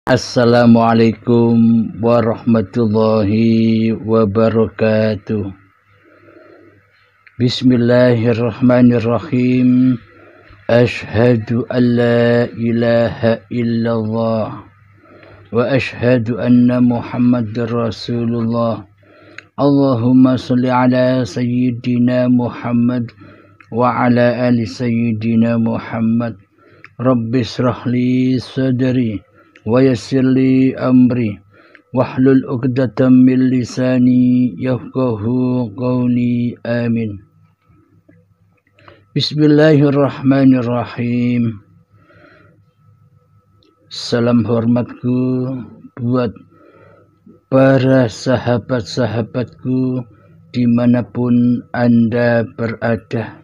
Assalamualaikum warahmatullahi wabarakatuh. Bismillahirrahmanirrahim. Ashhadu an la ilaha illallah wa ashhadu anna Muhammadar Rasulullah. Allahumma salli ala sayyidina Muhammad wa ala ali sayyidina Muhammad. Rabbi israh li sadri wa yassir li amri wahlul 'uqdatam min lisani yafqahu qawli. Amin. Bismillahirrahmanirrahim. Salam hormatku buat para sahabat-sahabatku dimanapun Anda berada.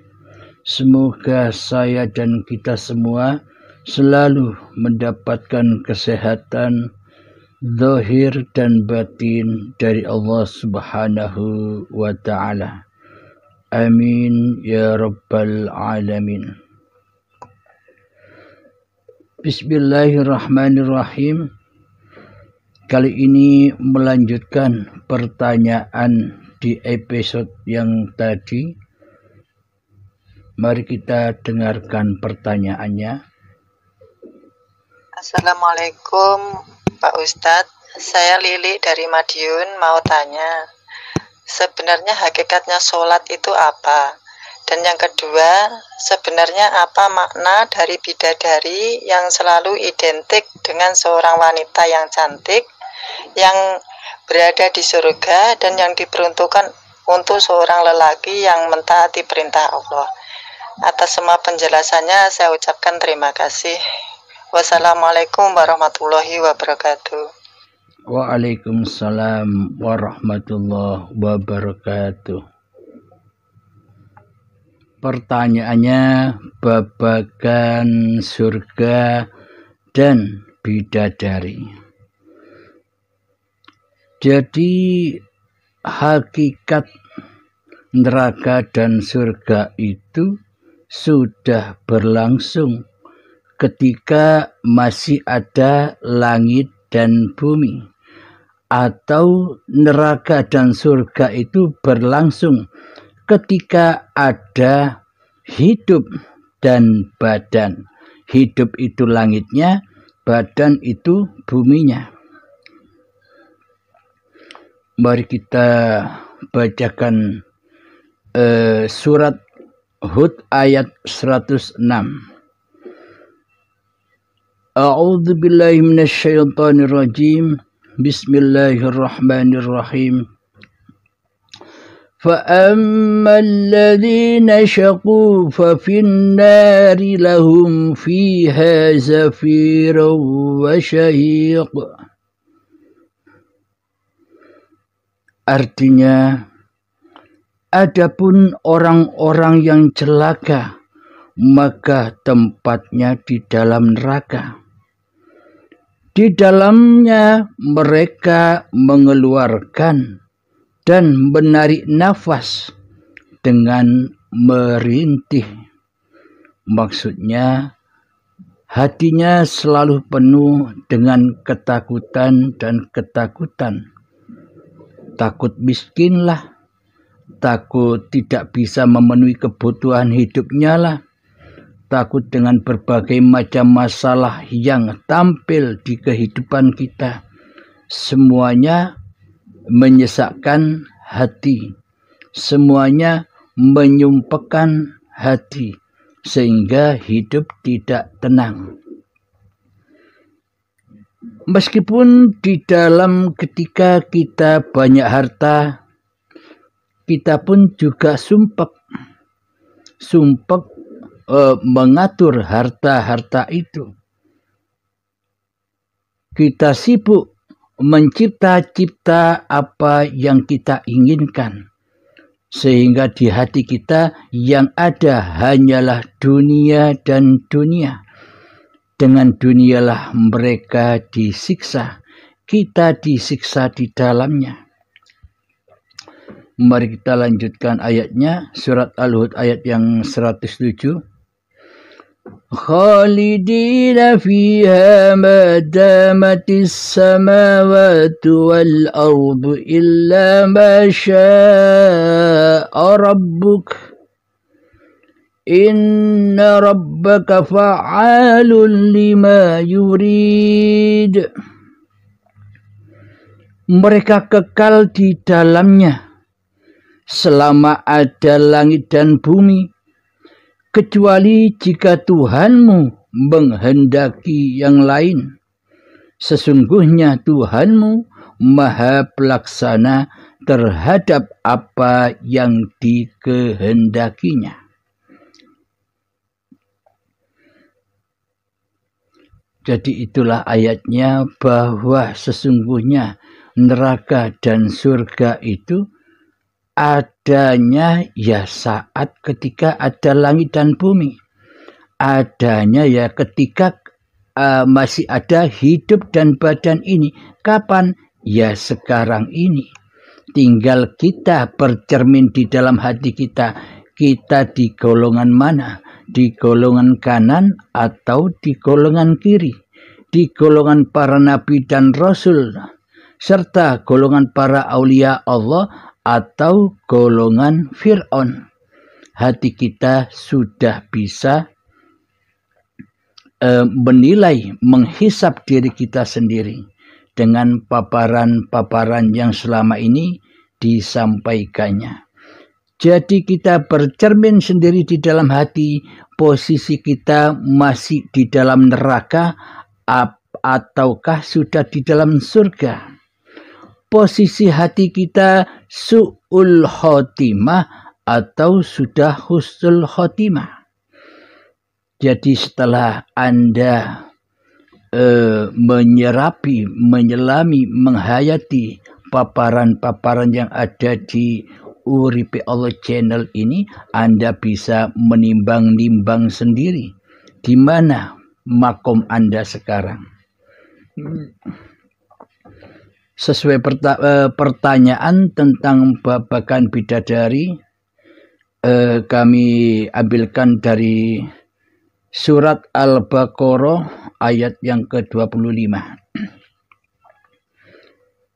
Semoga saya dan kita semua selalu mendapatkan kesehatan zahir dan batin dari Allah Subhanahu wa ta'ala. Amin ya rabbal alamin. Bismillahirrahmanirrahim. Kali ini melanjutkan pertanyaan di episode yang tadi. Mari kita dengarkan pertanyaannya. Assalamualaikum Pak Ustadz, saya Lili dari Madiun mau tanya, sebenarnya hakikatnya sholat itu apa? Dan yang kedua, sebenarnya apa makna dari bidadari yang selalu identik dengan seorang wanita yang cantik, yang berada di surga dan yang diperuntukkan untuk seorang lelaki yang mentaati perintah Allah? Atas semua penjelasannya saya ucapkan terima kasih. Wassalamualaikum warahmatullahi wabarakatuh. Waalaikumsalam warahmatullahi wabarakatuh. Pertanyaannya babagan surga dan bidadari. Jadi hakikat neraka dan surga itu sudah berlangsung ketika masih ada langit dan bumi, atau neraka dan surga itu berlangsung ketika ada hidup dan badan. Hidup itu langitnya, badan itu buminya. Mari kita bacakan surat Hud ayat 106. A'udzu billahi minasyaitonir rajim. Bismillahirrahmanirrahim. Fa ammal ladzina syaqu fa fin nari lahum fiha zafirun wa syahiq. Artinya, adapun orang-orang yang celaka, maka tempatnya di dalam neraka. Di dalamnya mereka mengeluarkan dan menarik nafas dengan merintih. Maksudnya, hatinya selalu penuh dengan ketakutan dan ketakutan. Takut miskinlah, takut tidak bisa memenuhi kebutuhan hidupnya lah, takut dengan berbagai macam masalah yang tampil di kehidupan kita. Semuanya menyesakkan hati, semuanya menyumpekkan hati, sehingga hidup tidak tenang. Meskipun di dalam ketika kita banyak harta, kita pun juga sumpek mengatur harta-harta itu. Kita sibuk mencipta-cipta apa yang kita inginkan, sehingga di hati kita yang ada hanyalah dunia dan dunia. Dengan dunialah mereka disiksa, kita disiksa di dalamnya. Mari kita lanjutkan ayatnya, surat Al-Hud ayat yang 107. خالدين فيها ما دامت السماوات والأرض إلا ما شاء ربك إن ربك فعال لما يريد. Mereka kekal di dalamnya selama ada langit dan bumi, kecuali jika Tuhanmu menghendaki yang lain. Sesungguhnya Tuhanmu Maha Pelaksana terhadap apa yang dikehendakinya. Jadi itulah ayatnya, bahwa sesungguhnya neraka dan surga itu adanya ya saat ketika ada langit dan bumi. Adanya ya ketika masih ada hidup dan badan ini. Kapan? Ya sekarang ini. Tinggal kita bercermin di dalam hati kita. Kita di golongan mana? Di golongan kanan atau di golongan kiri? Di golongan para nabi dan rasul, serta golongan para aulia Allah, atau golongan Fir'aun. Hati kita sudah bisa menilai, menghisap diri kita sendiri dengan paparan-paparan yang selama ini disampaikannya. Jadi kita bercermin sendiri di dalam hati, posisi kita masih di dalam neraka ataukah sudah di dalam surga. Posisi hati kita su'ul khotimah atau sudah husnul khotimah. Jadi setelah Anda menyerapi, menyelami, menghayati paparan-paparan yang ada di Uripe Allah channel ini, Anda bisa menimbang-nimbang sendiri di mana makom Anda sekarang. Sesuai pertanyaan tentang babakan bidadari, kami ambilkan dari surat Al-Baqarah ayat yang ke-25.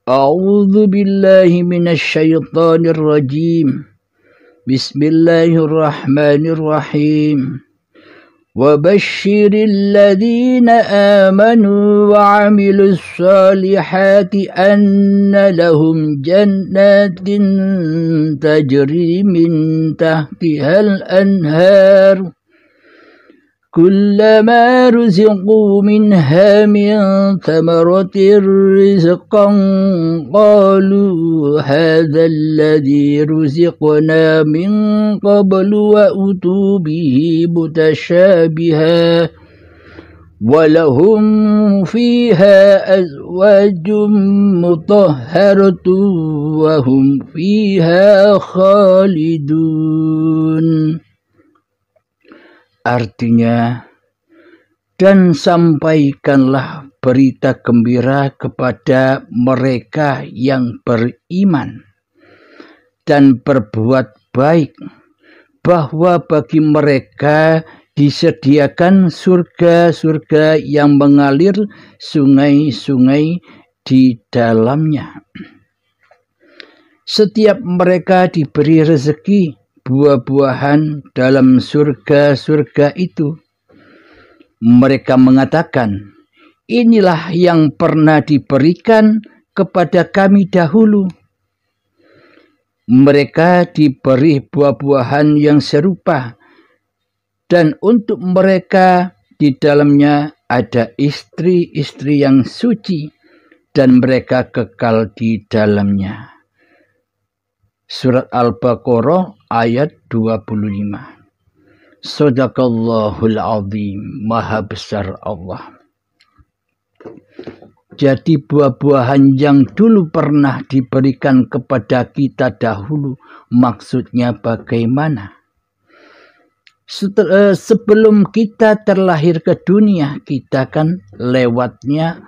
A'udzu billahi minasyaitonir rajim. Bismillahirrahmanirrahim. وبشر الذين آمنوا وعملوا الصالحات أن لهم جنات تجري من تحتها الأنهار كلما رزقوا منها من ثمرة رزقا قالوا هذا الذي رزقنا من قبل وأتوا به متشابها ولهم فيها أزواج مطهرة وهم فيها خالدون. Artinya, dan sampaikanlah berita gembira kepada mereka yang beriman dan berbuat baik, bahwa bagi mereka disediakan surga-surga yang mengalir sungai-sungai di dalamnya. Setiap mereka diberi rezeki buah-buahan dalam surga-surga itu. Mereka mengatakan, inilah yang pernah diberikan kepada kami dahulu. Mereka diberi buah-buahan yang serupa, dan untuk mereka di dalamnya ada istri-istri yang suci, dan mereka kekal di dalamnya. Surat Al-Baqarah ayat 25. Shadaqallahul azim, maha besar Allah. Jadi buah-buahan yang dulu pernah diberikan kepada kita dahulu, maksudnya bagaimana? Sebelum kita terlahir ke dunia, kita kan lewatnya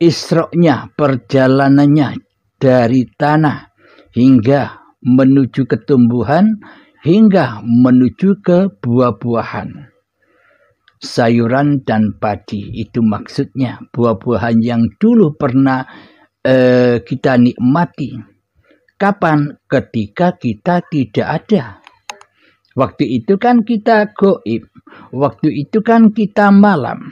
Isra-nya, perjalanannya dari tanah hingga menuju ketumbuhan, hingga menuju ke buah-buahan, sayuran dan padi. Itu maksudnya buah-buahan yang dulu pernah kita nikmati. Kapan? Ketika kita tidak ada. Waktu itu kan kita gaib. Waktu itu kan kita malam.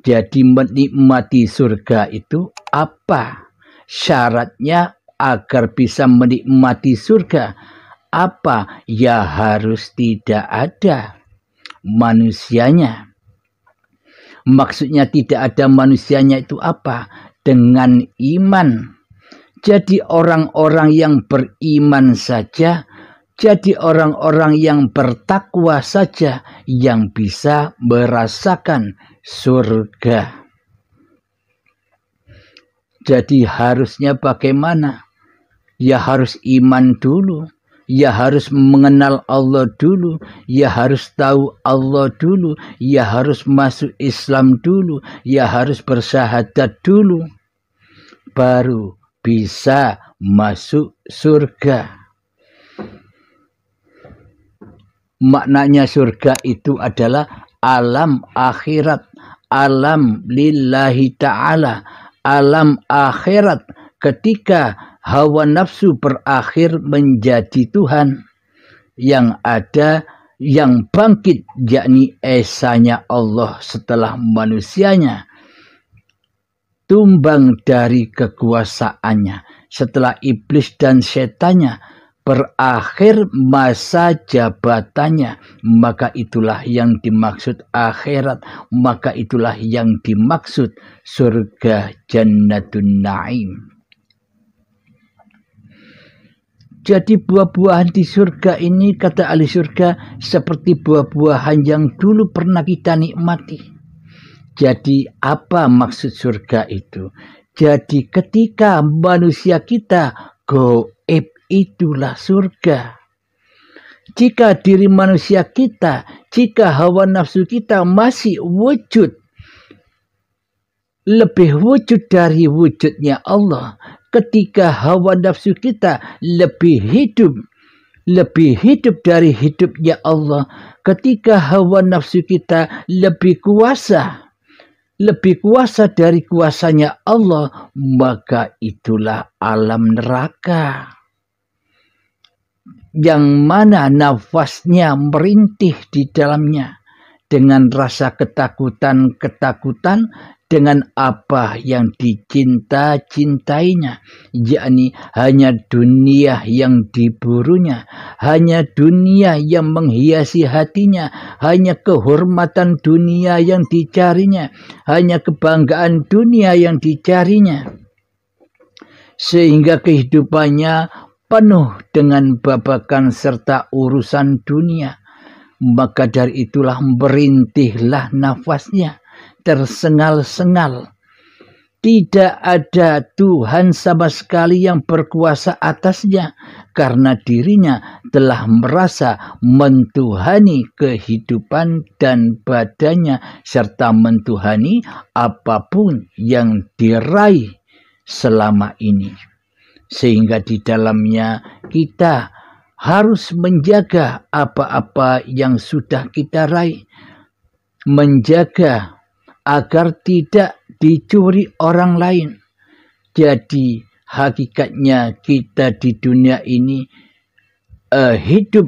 Jadi menikmati surga itu apa? Syaratnya agar bisa menikmati surga apa? Ya harus tidak ada manusianya. Maksudnya tidak ada manusianya itu apa? Dengan iman. Jadi orang-orang yang beriman saja, jadi orang-orang yang bertakwa saja yang bisa merasakan surga. Jadi harusnya bagaimana? Ya harus iman dulu. Ya harus mengenal Allah dulu. Ya harus tahu Allah dulu. Ya harus masuk Islam dulu. Ya harus bersyahadat dulu. Baru bisa masuk surga. Maknanya surga itu adalah alam akhirat. Alam lillahi ta'ala. Alam akhirat ketika hawa nafsu berakhir menjadi Tuhan. Yang ada, yang bangkit, yakni esanya Allah setelah manusianya tumbang dari kekuasaannya. Setelah iblis dan setannya berakhir masa jabatannya, maka itulah yang dimaksud akhirat, maka itulah yang dimaksud surga Jannatun Naim. Jadi buah-buahan di surga ini, kata ahli surga, seperti buah-buahan yang dulu pernah kita nikmati. Jadi apa maksud surga itu? Jadi ketika manusia kita gaib, itulah surga. Jika diri manusia kita, jika hawa nafsu kita masih wujud, lebih wujud dari wujudnya Allah, ketika hawa nafsu kita lebih hidup dari hidupnya Allah, ketika hawa nafsu kita lebih kuasa dari kuasanya Allah, maka itulah alam neraka. Yang mana nafasnya merintih di dalamnya dengan rasa ketakutan dengan apa yang dicinta-cintainya, yakni hanya dunia yang diburunya, hanya dunia yang menghiasi hatinya, hanya kehormatan dunia yang dicarinya, hanya kebanggaan dunia yang dicarinya, sehingga kehidupannya penuh dengan babakan serta urusan dunia. Maka dari itulah merintihlah nafasnya, tersengal-sengal. Tidak ada Tuhan sama sekali yang berkuasa atasnya, karena dirinya telah merasa mentuhani kehidupan dan badannya, serta mentuhani apapun yang diraih selama ini. Sehingga di dalamnya kita harus menjaga apa-apa yang sudah kita raih. Menjaga agar tidak dicuri orang lain. Jadi hakikatnya kita di dunia ini hidup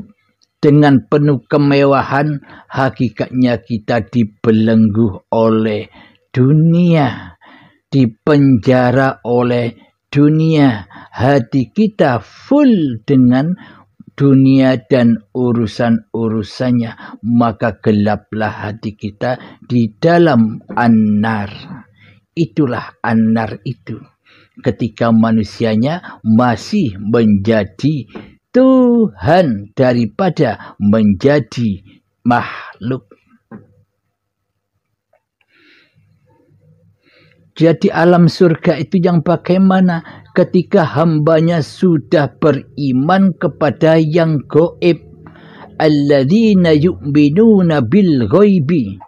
dengan penuh kemewahan. Hakikatnya kita dibelenggu oleh dunia, dipenjara oleh dunia. Hati kita full dengan dunia dan urusan-urusannya, maka gelaplah hati kita di dalam an-nar. Itulah an-nar itu, ketika manusianya masih menjadi Tuhan daripada menjadi makhluk. Jadi alam surga itu yang bagaimana? Ketika hambanya sudah beriman kepada yang gaib. Alladzina yu'minuna bil ghaibi.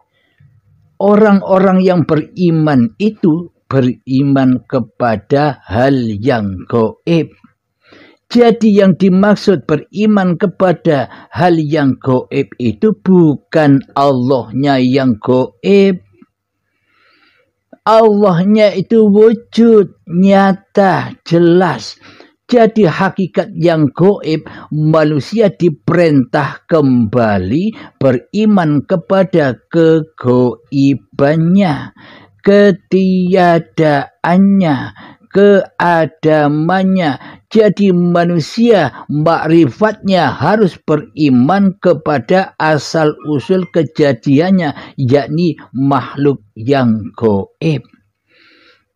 Orang-orang yang beriman itu beriman kepada hal yang gaib. Jadi yang dimaksud beriman kepada hal yang gaib itu bukan Allahnya yang gaib. Allahnya itu wujud, nyata, jelas. Jadi hakikat yang gaib, manusia diperintah kembali beriman kepada kegaibannya, ketiadaannya, keadamannya. Jadi manusia makrifatnya harus beriman kepada asal-usul kejadiannya, yakni makhluk yang gaib.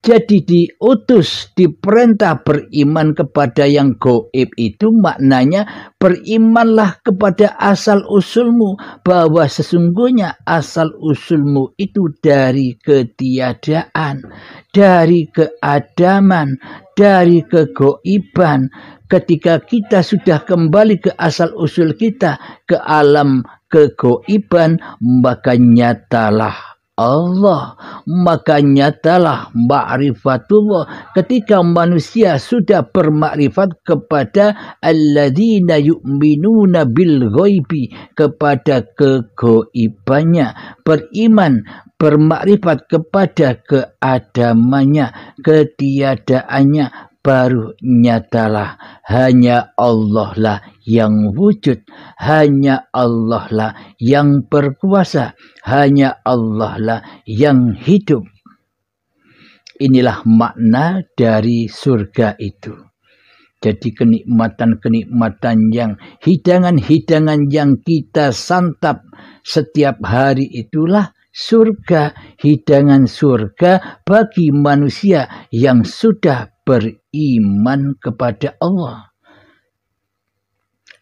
Jadi diutus, diperintah beriman kepada yang gaib itu maknanya berimanlah kepada asal-usulmu, bahwa sesungguhnya asal-usulmu itu dari ketiadaan, dari keadaman, dari kegaiban. Ketika kita sudah kembali ke asal-usul kita, ke alam kegaiban, maka nyatalah Allah, maka nyatalah ma'rifatullah. Ketika manusia sudah bermakrifat kepada alladzina yu'minuna bil ghaibi, kepada kegaibannya, beriman, bermakrifat kepada keadamannya, ketiadaannya, baru nyatalah hanya Allah lah yang wujud, hanya Allah lah yang berkuasa, hanya Allah lah yang hidup. Inilah makna dari surga itu. Jadi kenikmatan-kenikmatan yang, hidangan-hidangan yang kita santap setiap hari itulah surga, hidangan surga bagi manusia yang sudah beriman kepada Allah.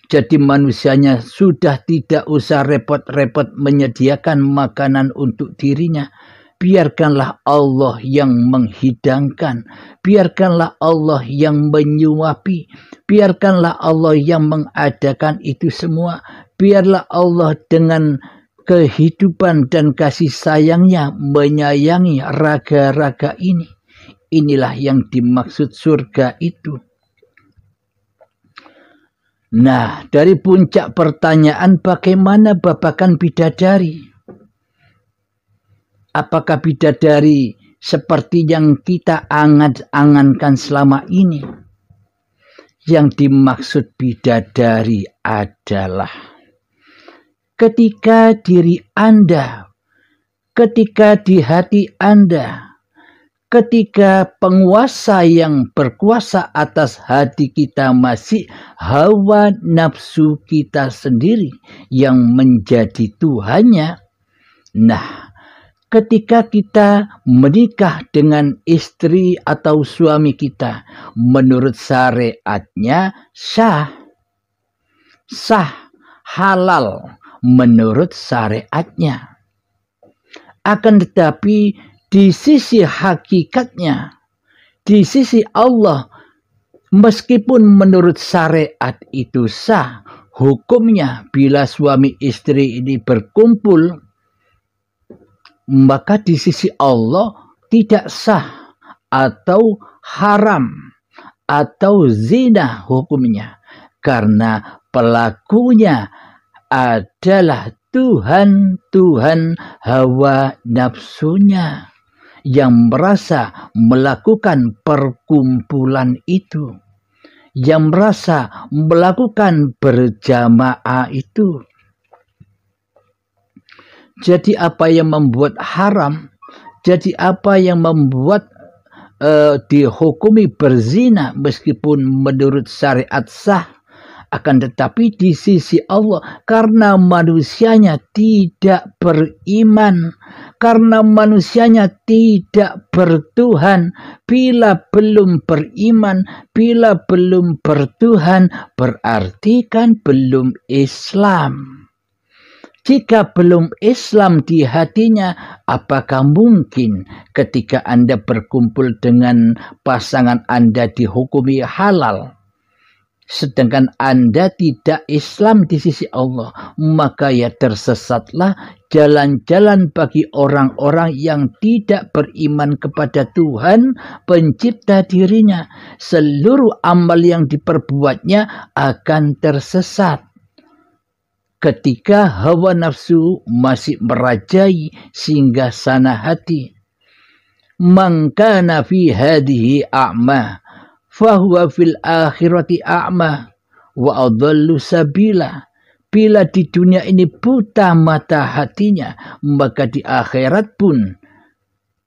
Jadi manusianya sudah tidak usah repot-repot menyediakan makanan untuk dirinya. Biarkanlah Allah yang menghidangkan, biarkanlah Allah yang menyuapi, biarkanlah Allah yang mengadakan itu semua. Biarlah Allah dengan kehidupan dan kasih sayangnya menyayangi raga-raga ini. Inilah yang dimaksud surga itu. Nah, dari puncak pertanyaan, bagaimana babakan bidadari? Apakah bidadari seperti yang kita angan-angankan selama ini? Yang dimaksud bidadari adalah ketika diri Anda, ketika di hati Anda, ketika penguasa yang berkuasa atas hati kita masih hawa nafsu kita sendiri yang menjadi Tuhannya. Nah, ketika kita menikah dengan istri atau suami kita, menurut syariatnya sah, halal menurut syariatnya. Akan tetapi di sisi hakikatnya, di sisi Allah, meskipun menurut syariat itu sah, hukumnya bila suami istri ini berkumpul, maka di sisi Allah tidak sah atau haram atau zina hukumnya. Karena pelakunya adalah Tuhan hawa nafsunya yang merasa melakukan perkumpulan itu, yang merasa melakukan berjamaah itu. Jadi apa yang membuat haram, jadi apa yang membuat dihukumi berzina meskipun menurut syariat sah, akan tetapi di sisi Allah, karena manusianya tidak beriman, karena manusianya tidak bertuhan. Bila belum beriman, bila belum bertuhan, berarti kan belum Islam. Jika belum Islam di hatinya, apakah mungkin ketika Anda berkumpul dengan pasangan Anda dihukumi halal? sedangkan Anda tidak Islam di sisi Allah, maka ya tersesatlah jalan-jalan bagi orang-orang yang tidak beriman kepada Tuhan pencipta dirinya. Seluruh amal yang diperbuatnya akan tersesat ketika hawa nafsu masih merajai singgasana hati. Man kana fi hadhihi a'ma fahuwa fil akhirati a'ma wa adallu sabila. Bila di dunia ini buta mata hatinya, maka di akhirat pun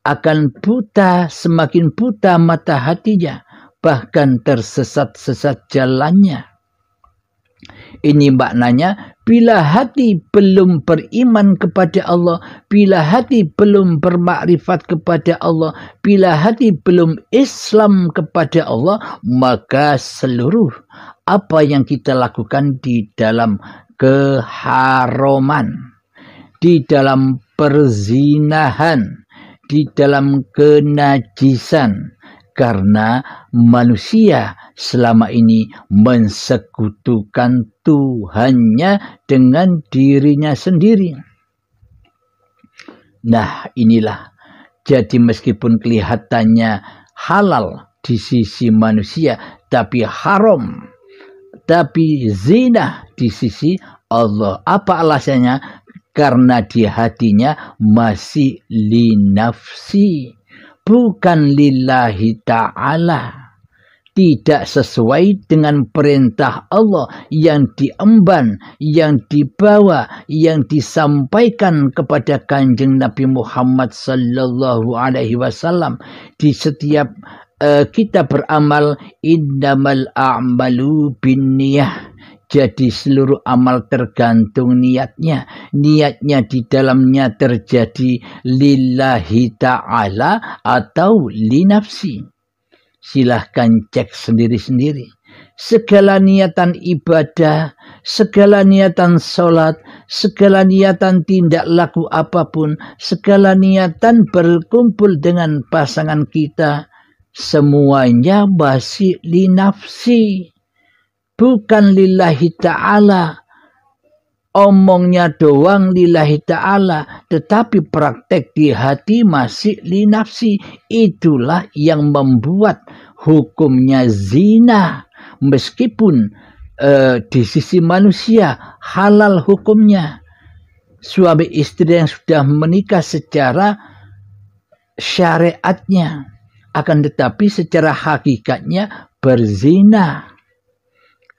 akan buta, semakin buta mata hatinya, bahkan tersesat-sesat jalannya. Ini maknanya, bila hati belum beriman kepada Allah, bila hati belum bermakrifat kepada Allah, bila hati belum Islam kepada Allah, maka seluruh apa yang kita lakukan di dalam keharaman, di dalam perzinahan, di dalam kenajisan, karena manusia selama ini mensekutukan Tuhannya dengan dirinya sendiri. Nah, inilah. Jadi meskipun kelihatannya halal di sisi manusia, tapi haram, tapi zina di sisi Allah. Apa alasannya? Karena di hatinya masih linafsi, bukan lillahi ta'ala. Tidak sesuai dengan perintah Allah yang diemban, yang dibawa, yang disampaikan kepada Kanjeng Nabi Muhammad sallallahu alaihi wasallam. Di setiap kita beramal, innamal a'malu binniyah. Jadi seluruh amal tergantung niatnya. Niatnya di dalamnya terjadi lillahi ta'ala atau linafsi. Silahkan cek sendiri-sendiri. Segala niatan ibadah, segala niatan sholat, segala niatan tindak laku apapun, segala niatan berkumpul dengan pasangan kita, semuanya masih linafsi, bukan lillahi ta'ala. Omongnya doang lillahi ta'ala, tetapi praktek di hati masih linafsi. Itulah yang membuat hukumnya zina. Meskipun di sisi manusia halal hukumnya. Suami istri yang sudah menikah secara syariatnya, akan tetapi secara hakikatnya berzina.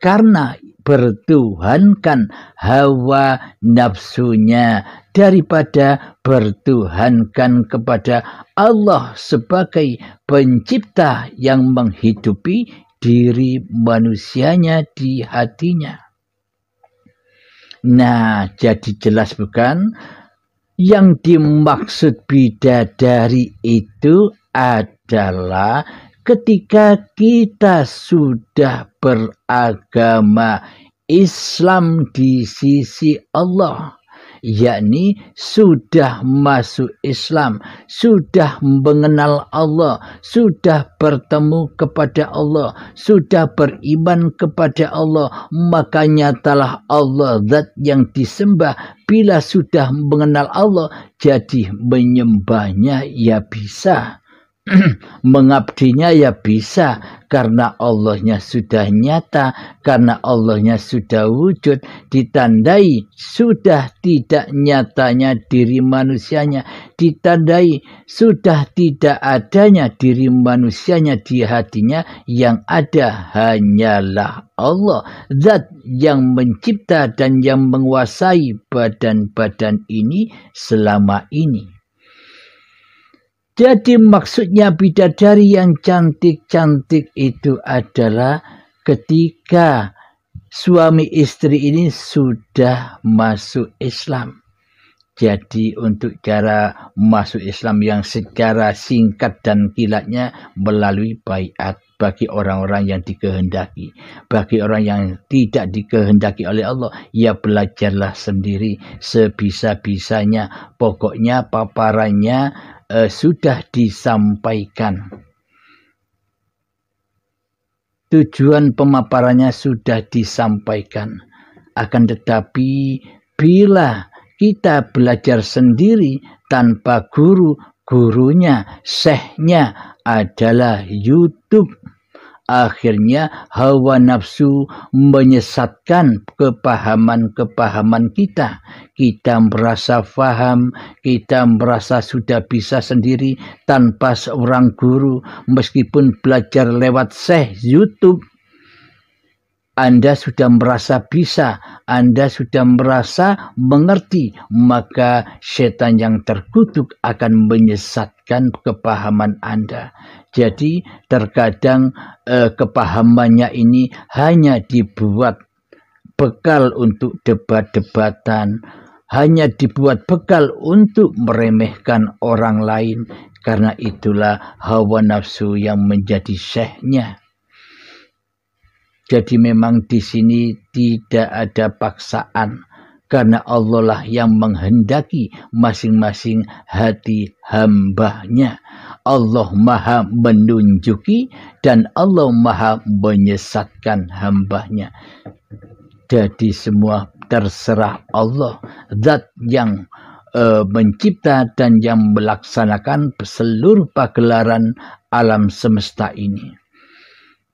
Karena bertuhankan hawa nafsunya daripada bertuhankan kepada Allah sebagai pencipta yang menghidupi diri manusianya di hatinya. Nah, jadi jelas bukan? Yang dimaksud bidadari itu adalah ketika kita sudah beragama Islam di sisi Allah, yakni sudah masuk Islam, sudah mengenal Allah, sudah bertemu kepada Allah, sudah beriman kepada Allah, maka nyatalah Allah zat yang disembah. Bila sudah mengenal Allah, jadi menyembahnya ya bisa. Mengabdinya ya bisa, karena Allahnya sudah nyata, karena Allahnya sudah wujud, ditandai sudah tidak nyatanya diri manusianya, ditandai sudah tidak adanya diri manusianya di hatinya. Yang ada hanyalah Allah, zat yang mencipta dan yang menguasai badan-badan ini selama ini. Jadi maksudnya bidadari yang cantik-cantik itu adalah ketika suami istri ini sudah masuk Islam. Jadi untuk cara masuk Islam yang secara singkat dan kilatnya melalui baiat bagi orang-orang yang dikehendaki. Bagi orang yang tidak dikehendaki oleh Allah, ya belajarlah sendiri sebisa-bisanya. Pokoknya paparannya sudah disampaikan. tujuan pemaparannya sudah disampaikan. Akan tetapi bila kita belajar sendiri tanpa guru, gurunya, syekhnya adalah YouTube, akhirnya hawa nafsu menyesatkan kepahaman-kepahaman kita. Kita merasa paham, kita merasa sudah bisa sendiri tanpa seorang guru, meskipun belajar lewat syekh YouTube. Anda sudah merasa bisa, Anda sudah merasa mengerti, maka setan yang terkutuk akan menyesatkan kepahaman Anda. Jadi terkadang kepahamannya ini hanya dibuat bekal untuk debat-debatan, hanya dibuat bekal untuk meremehkan orang lain. Karena itulah hawa nafsu yang menjadi syekhnya. Jadi memang di sini tidak ada paksaan, karena Allah lah yang menghendaki masing-masing hati hambanya. Allah maha menunjuki dan Allah maha menyesatkan hambanya. Jadi semua terserah Allah, zat yang mencipta dan yang melaksanakan seluruh pagelaran alam semesta ini.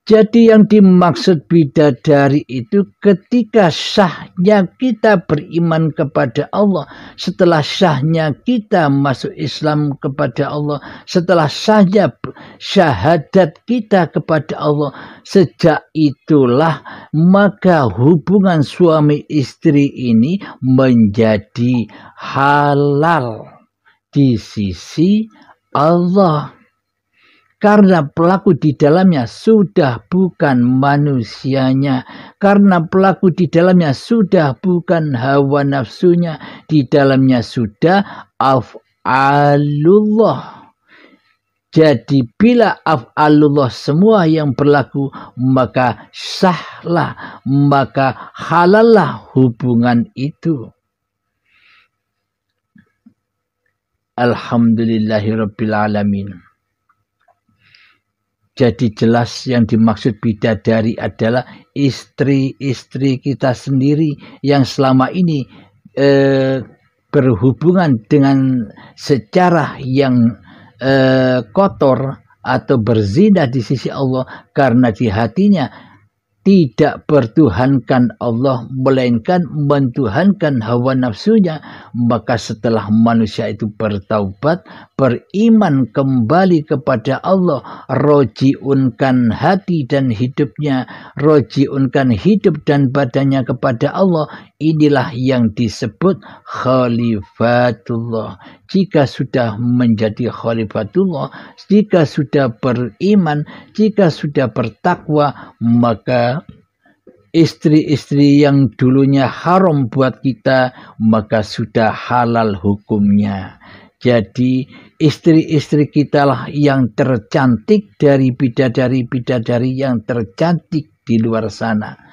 Jadi yang dimaksud bidadari itu ketika syahnya kita beriman kepada Allah, setelah syahnya kita masuk Islam kepada Allah, setelah syahnya syahadat kita kepada Allah, sejak itulah maka hubungan suami istri ini menjadi halal di sisi Allah. Karena pelaku di dalamnya sudah bukan manusianya. Karena pelaku di dalamnya sudah bukan hawa nafsunya. Di dalamnya sudah af'alullah. Jadi bila af'alullah semua yang berlaku, maka sahlah, maka halallah hubungan itu. Alhamdulillahirrabbilalamin. Jadi jelas yang dimaksud bidadari adalah istri-istri kita sendiri yang selama ini berhubungan dengan secara yang kotor atau berzina di sisi Allah, karena di hatinya tidak bertuhankan Allah, melainkan mentuhankan hawa nafsunya. Maka setelah manusia itu bertaubat, beriman kembali kepada Allah, rojiunkan hati dan hidupnya, rojiunkan hidup dan badannya kepada Allah, inilah yang disebut khalifatullah. Jika sudah menjadi khalifatullah, jika sudah beriman, jika sudah bertakwa, maka istri-istri yang dulunya haram buat kita, maka sudah halal hukumnya. Jadi istri-istri kita lah yang tercantik dari bidadari-bidadari yang tercantik di luar sana.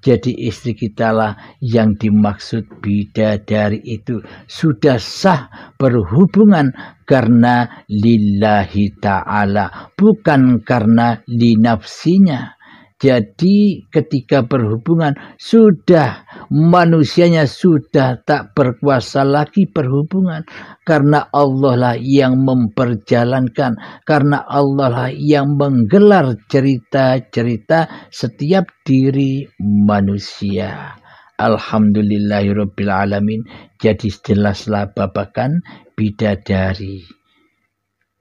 Jadi istri kita lah yang dimaksud bidadari itu. Sudah sah berhubungan karena lillahi ta'ala, bukan karena linafsinya. Jadi ketika berhubungan sudah manusianya sudah tak berkuasa lagi berhubungan, karena Allah lah yang memperjalankan, karena Allah lah yang menggelar cerita-cerita setiap diri manusia. Alhamdulillahirrabbilalamin. Jadi jelaslah babakan bidadari.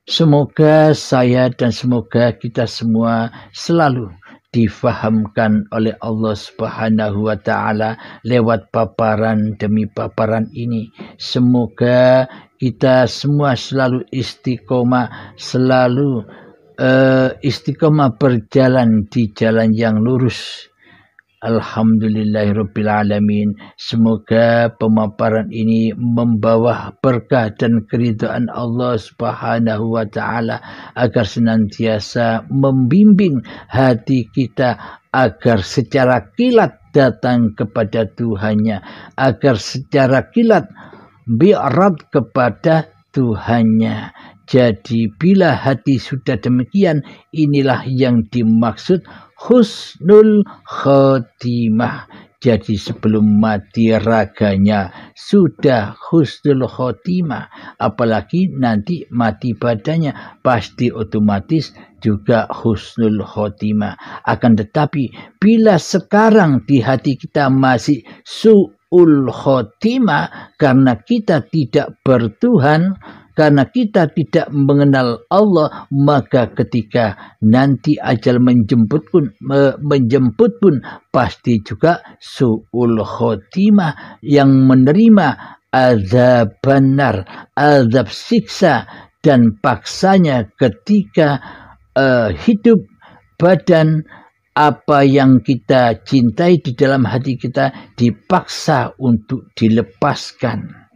Semoga saya dan semoga kita semua selalu difahamkan oleh Allah Subhanahu wa ta'ala lewat paparan demi paparan ini. Semoga kita semua selalu istiqomah, selalu istiqomah berjalan di jalan yang lurus. Alhamdulillahirrabbilalamin. Semoga pemaparan ini membawa berkah dan keridhaan Allah Subhanahu wa ta'ala, agar senantiasa membimbing hati kita agar secara kilat datang kepada Tuhannya, agar secara kilat bi'rad kepada Tuhannya. Jadi bila hati sudah demikian, inilah yang dimaksud husnul khotimah. Jadi sebelum mati raganya sudah husnul khotimah, apalagi nanti mati badannya pasti otomatis juga husnul khotimah. Akan tetapi bila sekarang di hati kita masih su'ul khotimah karena kita tidak bertuhan, karena kita tidak mengenal Allah, maka ketika nanti ajal menjemput pun pasti juga su'ul khotimah yang menerima azab benar, azab siksa dan paksanya ketika hidup badan apa yang kita cintai di dalam hati kita dipaksa untuk dilepaskan.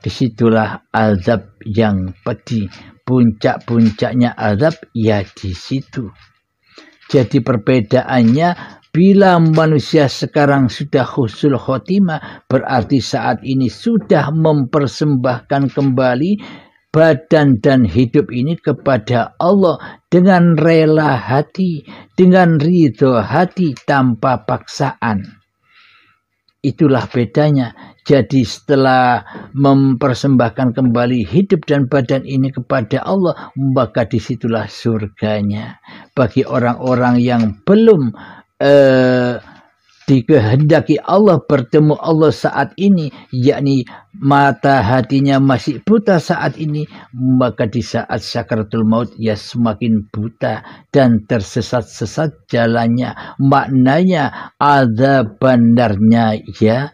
Disitulah azab yang pedih. Puncak-puncaknya azab ya di situ. Jadi perbedaannya bila manusia sekarang sudah husnul khotimah, berarti saat ini sudah mempersembahkan kembali badan dan hidup ini kepada Allah dengan rela hati, dengan ridho hati tanpa paksaan. Itulah bedanya. Jadi setelah mempersembahkan kembali hidup dan badan ini kepada Allah, maka disitulah surganya. Bagi orang-orang yang belum dikehendaki Allah bertemu Allah saat ini, yakni mata hatinya masih buta saat ini, maka di saat sakaratul maut ya semakin buta dan tersesat-sesat jalannya. Maknanya azab benarnya ya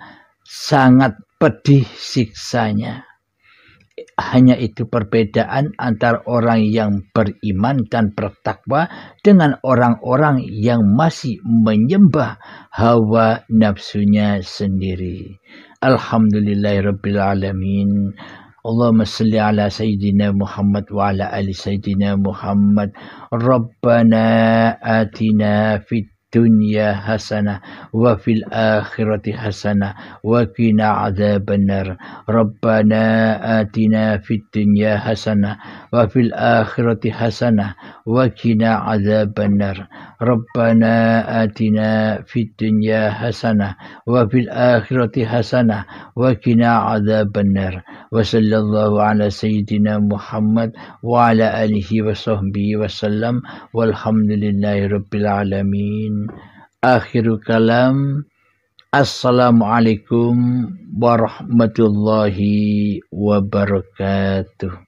sangat pedih siksanya. Hanya itu perbedaan antara orang yang beriman dan bertakwa dengan orang-orang yang masih menyembah hawa nafsunya sendiri. Alhamdulillahirabbil alamin. Allahumma salli ala sayyidina Muhammad wa ala ali sayyidina Muhammad. Rabbana atina fid dunya hasanah wa fil akhirati hasanah wa qina adzabannar. Rabbana atina fid dunya hasanah wa fil akhirati hasanah wa qina adzabannar. Rabbana atina fid dunya hasanah wa fil akhirati hasanah wa qina adzabannar. Wa sallallahu ala sayyidina Muhammad wa ala alihi wa sahbihi wasallam walhamdulillahi rabbil alamin. Akhiru kalam. Assalamualaikum warahmatullahi wabarakatuh.